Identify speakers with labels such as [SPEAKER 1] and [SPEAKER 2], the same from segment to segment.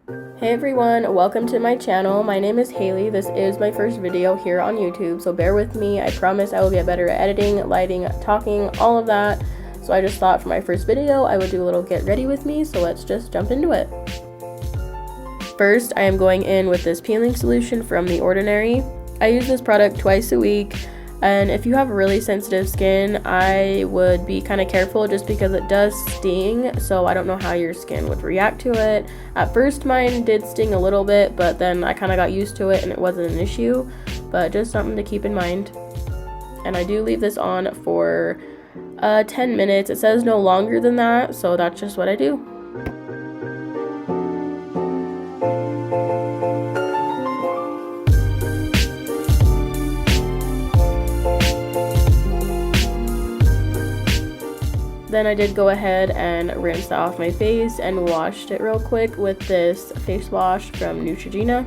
[SPEAKER 1] Hey everyone, welcome to my channel. My name is Haley. This is my first video here on YouTube, so bear with me. I promise I will get better at editing, lighting, talking, all of that. So I just thought for my first video I would do a little get ready with me, so let's just jump into it. First, I am going in with this peeling solution from The Ordinary. I use this product twice a week, and if you have really sensitive skin, I would be kind of careful just because it does sting, so I don't know how your skin would react to it. At first mine did sting a little bit, but then I kind of got used to it and it wasn't an issue, but just something to keep in mind. And I do leave this on for 10 minutes. It says no longer than that, so that's just what I do. Then I did go ahead and rinse off my face and washed it real quick with this face wash from Neutrogena.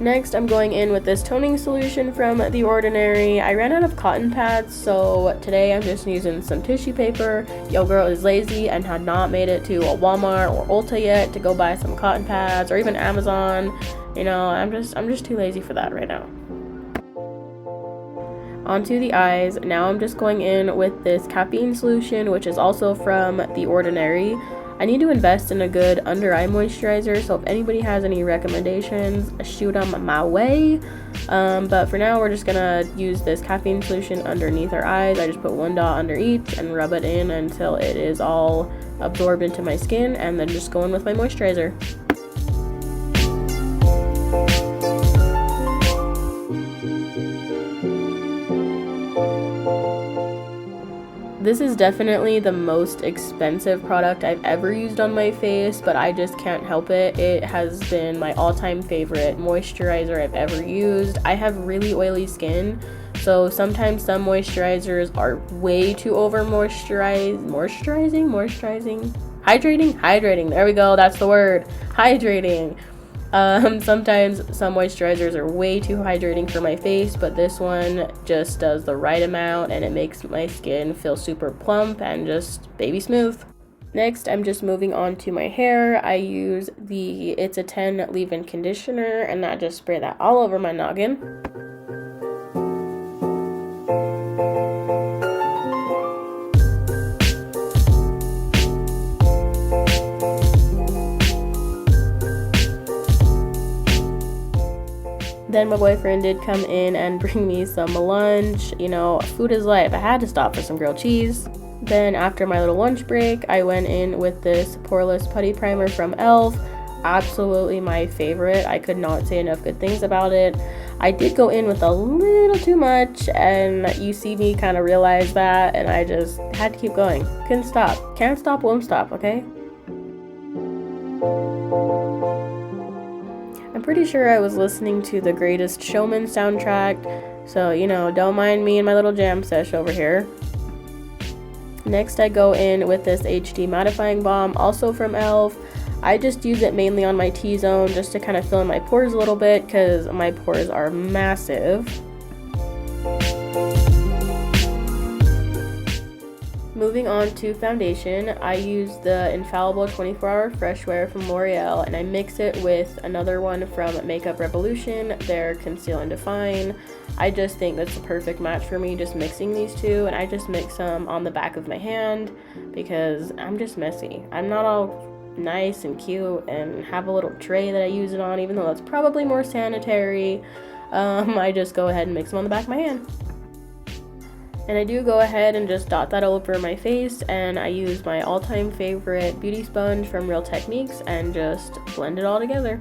[SPEAKER 1] Next, I'm going in with this toning solution from The Ordinary. I ran out of cotton pads, so today I'm just using some tissue paper. Yo girl is lazy and had not made it to a Walmart or Ulta yet to go buy some cotton pads or even Amazon. You know, I'm just too lazy for that right now. Onto the eyes. Now I'm just going in with this caffeine solution, which is also from The Ordinary. I need to invest in a good under eye moisturizer, so if anybody has any recommendations, shoot them my way. But for now, we're just gonna use this caffeine solution underneath our eyes. I just put one dot under each and rub it in until it is all absorbed into my skin, and then just go in with my moisturizer. This is definitely the most expensive product I've ever used on my face, but I just can't help it. It has been my all-time favorite moisturizer I've ever used. I have really oily skin, so sometimes some moisturizers are way too over hydrating, there we go, that's the word, hydrating. Sometimes some moisturizers are way too hydrating for my face, but this one just does the right amount and it makes my skin feel super plump and just baby smooth. Next, I'm just moving on to my hair. I use the It's a 10 leave-in conditioner, and I just spray that all over my noggin. Then my boyfriend did come in and bring me some lunch. You know, food is life. I had to stop for some grilled cheese. Then after my little lunch break, I went in with this Poreless Putty Primer from e.l.f. Absolutely my favorite. I could not say enough good things about it. I did go in with a little too much, and you see me kind of realize that, and I just had to keep going. Couldn't stop. Can't stop, won't stop, okay? I'm pretty sure I was listening to the Greatest Showman soundtrack, so, you know, don't mind me and my little jam sesh over here. Next, I go in with this HD mattifying balm, also from e.l.f. I just use it mainly on my T-zone just to kind of fill in my pores a little bit because my pores are massive. Moving on to foundation, I use the Infallible 24-Hour Fresh Wear from L'Oreal, and I mix it with another one from Makeup Revolution, their Conceal and Define. I just think that's the perfect match for me, just mixing these two, and I just mix them on the back of my hand because I'm just messy. I'm not all nice and cute and have a little tray that I use it on, even though that's probably more sanitary. I just go ahead and mix them on the back of my hand. And I do go ahead and just dot that all over my face, and I use my all-time favorite beauty sponge from Real Techniques and just blend it all together.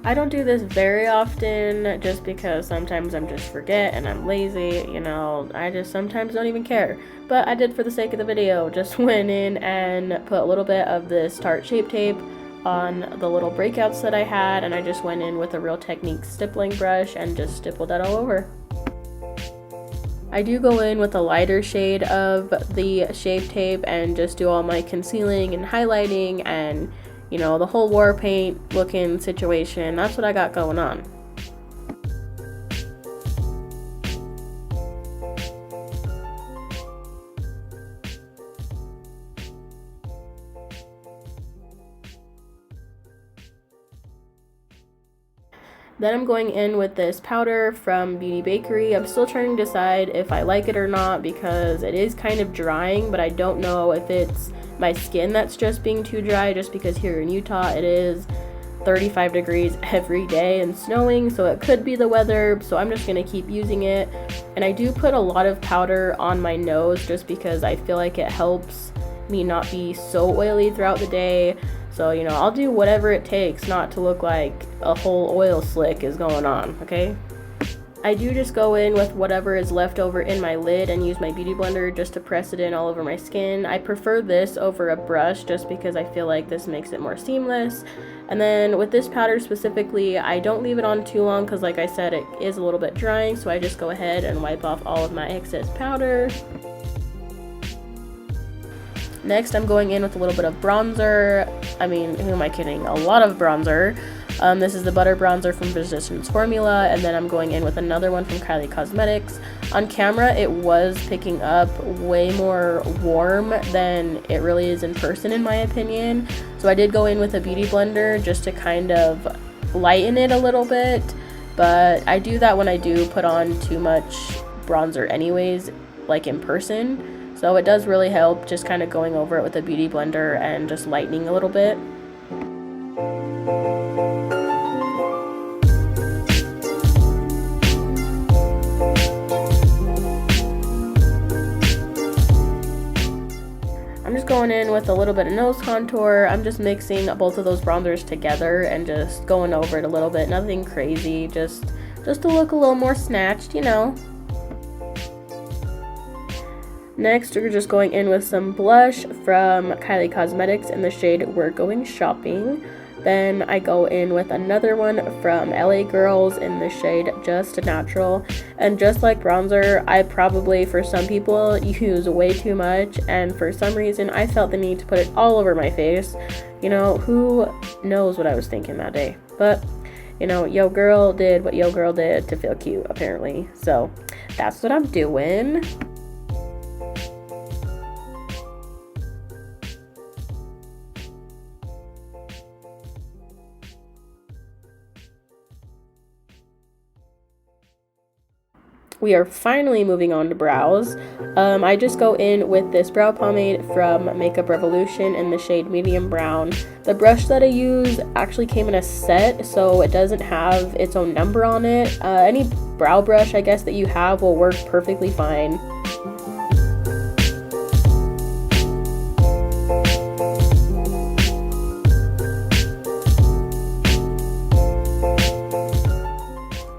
[SPEAKER 1] I don't do this very often just because sometimes I'm just forget and I'm lazy, you know, I just sometimes don't even care. But I did for the sake of the video, just went in and put a little bit of this Tarte Shape Tape on the little breakouts that I had, and I just went in with a Real Techniques stippling brush and just stippled that all over. I do go in with a lighter shade of the Shape Tape and just do all my concealing and highlighting and, you know, the whole war paint looking situation. That's what I got going on. Then I'm going in with this powder from Beauty Bakery. I'm still trying to decide if I like it or not because it is kind of drying, but I don't know if it's my skin that's just being too dry, just because here in Utah it is 35 degrees every day and snowing, so it could be the weather. So I'm just gonna keep using it. And I do put a lot of powder on my nose just because I feel like it helps me not be so oily throughout the day. So, you know, I'll do whatever it takes not to look like a whole oil slick is going on, okay? I do just go in with whatever is left over in my lid and use my beauty blender just to press it in all over my skin. I prefer this over a brush just because I feel like this makes it more seamless. And then with this powder specifically, I don't leave it on too long because, like I said, it is a little bit drying, so I just go ahead and wipe off all of my excess powder. Next, I'm going in with a little bit of bronzer. I mean, who am I kidding? A lot of bronzer. This is the Butter Bronzer from Physicians Formula, and then I'm going in with another one from Kylie Cosmetics. On camera, it was picking up way more warm than it really is in person, in my opinion. So I did go in with a beauty blender just to kind of lighten it a little bit, but I do that when I do put on too much bronzer anyways, like in person. So it does really help just kind of going over it with a beauty blender and just lightening a little bit. I'm just going in with a little bit of nose contour. I'm just mixing both of those bronzers together and just going over it a little bit. Nothing crazy, just to look a little more snatched, you know. Next, we're just going in with some blush from Kylie Cosmetics in the shade We're Going Shopping. Then I go in with another one from LA Girls in the shade Just Natural. And just like bronzer, I probably, for some people, use way too much. And for some reason, I felt the need to put it all over my face. You know, who knows what I was thinking that day. But, you know, yo girl did what yo girl did to feel cute, apparently. So, that's what I'm doing. We are finally moving on to brows. I just go in with this brow pomade from Makeup Revolution in the shade Medium Brown. The brush that I use actually came in a set, so it doesn't have its own number on it. Any brow brush, I guess, that you have will work perfectly fine.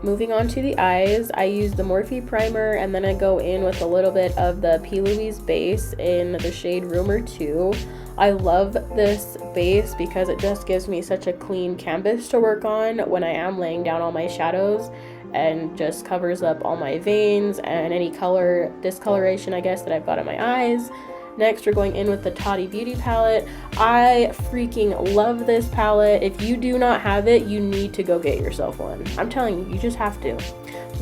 [SPEAKER 1] Moving on to the eyes, I use the Morphe primer and then I go in with a little bit of the P. Louise base in the shade Rumor 2. I love this base because it just gives me such a clean canvas to work on when I am laying down all my shadows, and just covers up all my veins and any color discoloration, I guess, that I've got in my eyes. Next, we're going in with the Toddy Beauty palette. I freaking love this palette. If you do not have it, you need to go get yourself one. I'm telling you, you just have to.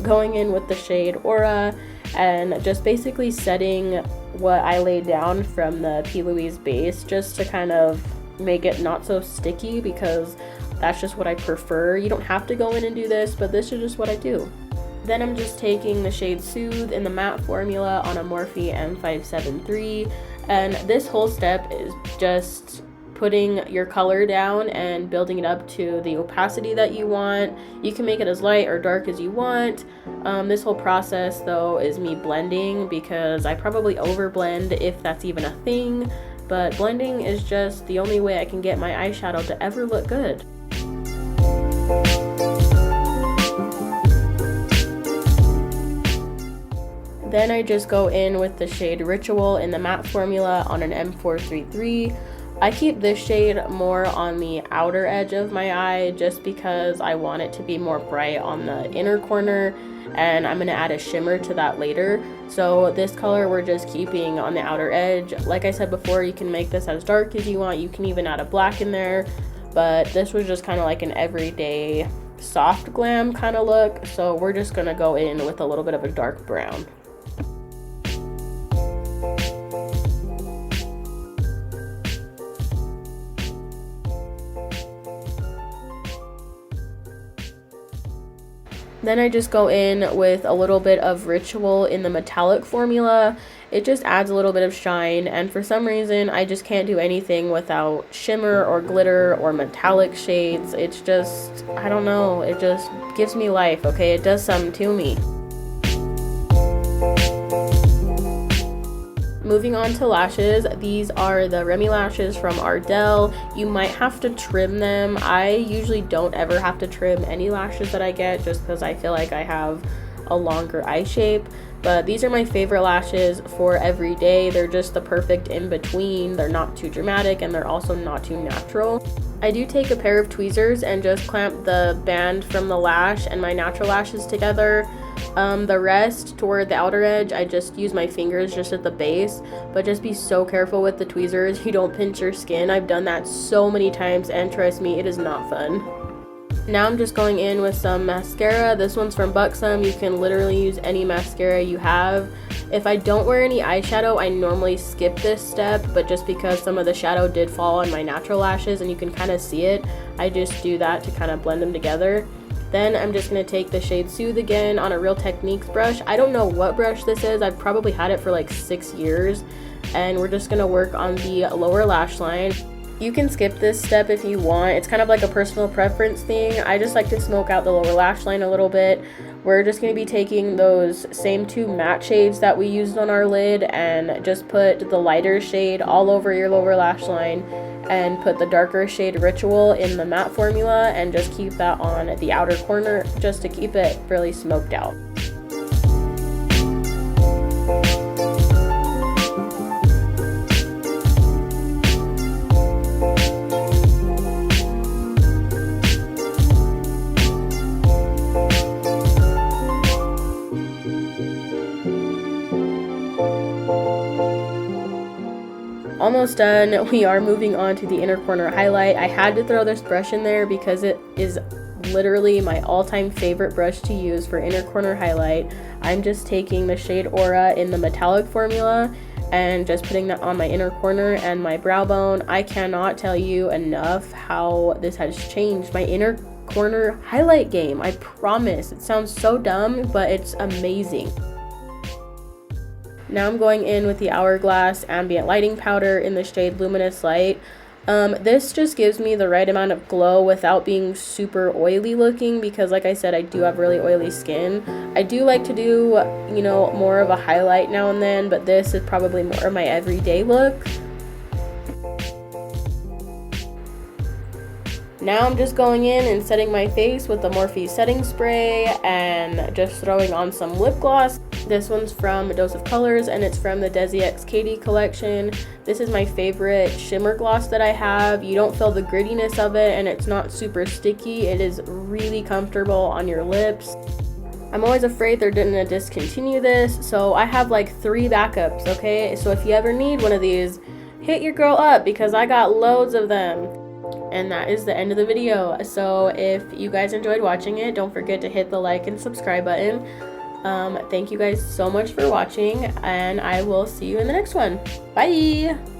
[SPEAKER 1] Going in with the shade Aura and just basically setting what I laid down from the P. Louise base just to kind of make it not so sticky, because that's just what I prefer. You don't have to go in and do this, but this is just what I do. Then I'm just taking the shade Soothe in the matte formula on a Morphe M573, and this whole step is just putting your color down and building it up to the opacity that you want. You can make it as light or dark as you want. This whole process, though, is me blending, because I probably overblend, if that's even a thing, but blending is just the only way I can get my eyeshadow to ever look good. Then I just go in with the shade Ritual in the matte formula on an M433. I keep this shade more on the outer edge of my eye just because I want it to be more bright on the inner corner, and I'm going to add a shimmer to that later. So this color we're just keeping on the outer edge. Like I said before, you can make this as dark as you want. You can even add a black in there, but this was just kind of like an everyday soft glam kind of look. So we're just going to go in with a little bit of a dark brown. Then I just go in with a little bit of Ritual in the metallic formula. It just adds a little bit of shine, and for some reason I just can't do anything without shimmer or glitter or metallic shades. It's just, I don't know, it just gives me life, okay? It does something to me. Moving on to lashes, these are the Remy lashes from Ardell. You might have to trim them. I usually don't ever have to trim any lashes that I get just because I feel like I have a longer eye shape. But these are my favorite lashes for every day. They're just the perfect in between. They're not too dramatic and they're also not too natural. I do take a pair of tweezers and just clamp the band from the lash and my natural lashes together. The rest toward the outer edge, I just use my fingers just at the base, but just be so careful with the tweezers. You don't pinch your skin. I've done that so many times and trust me, it is not fun. Now I'm just going in with some mascara. This one's from Buxom. You can literally use any mascara you have. If I don't wear any eyeshadow, I normally skip this step, but just because some of the shadow did fall on my natural lashes and you can kind of see it, I just do that to kind of blend them together. Then I'm just going to take the shade Soothe again on a Real Techniques brush. I don't know what brush this is. I've probably had it for like 6 years. And we're just going to work on the lower lash line. You can skip this step if you want. It's kind of like a personal preference thing. I just like to smoke out the lower lash line a little bit. We're just going to be taking those same 2 matte shades that we used on our lid and just put the lighter shade all over your lower lash line and put the darker shade Ritual in the matte formula and just keep that on the outer corner just to keep it really smoked out. Almost done. We are moving on to the inner corner highlight. I had to throw this brush in there because it is literally my all-time favorite brush to use for inner corner highlight. I'm just taking the shade Aura in the metallic formula and just putting that on my inner corner and my brow bone. I cannot tell you enough how this has changed my inner corner highlight game. I promise. It sounds so dumb, but it's amazing. Now I'm going in with the Hourglass Ambient Lighting Powder in the shade Luminous Light. This just gives me the right amount of glow without being super oily looking because like I said, I do have really oily skin. I do like to do, you know, more of a highlight now and then, but this is probably more of my everyday look. Now I'm just going in and setting my face with the Morphe setting spray and just throwing on some lip gloss. This one's from Dose of Colors and it's from the Desi X Katie collection. This is my favorite shimmer gloss that I have. You don't feel the grittiness of it and it's not super sticky. It is really comfortable on your lips. I'm always afraid they're gonna discontinue this, so I have like 3 backups, okay? So if you ever need one of these, hit your girl up because I got loads of them. And that is the end of the video. So if you guys enjoyed watching it, don't forget to hit the like and subscribe button. Thank you guys so much for watching, and I will see you in the next one. Bye!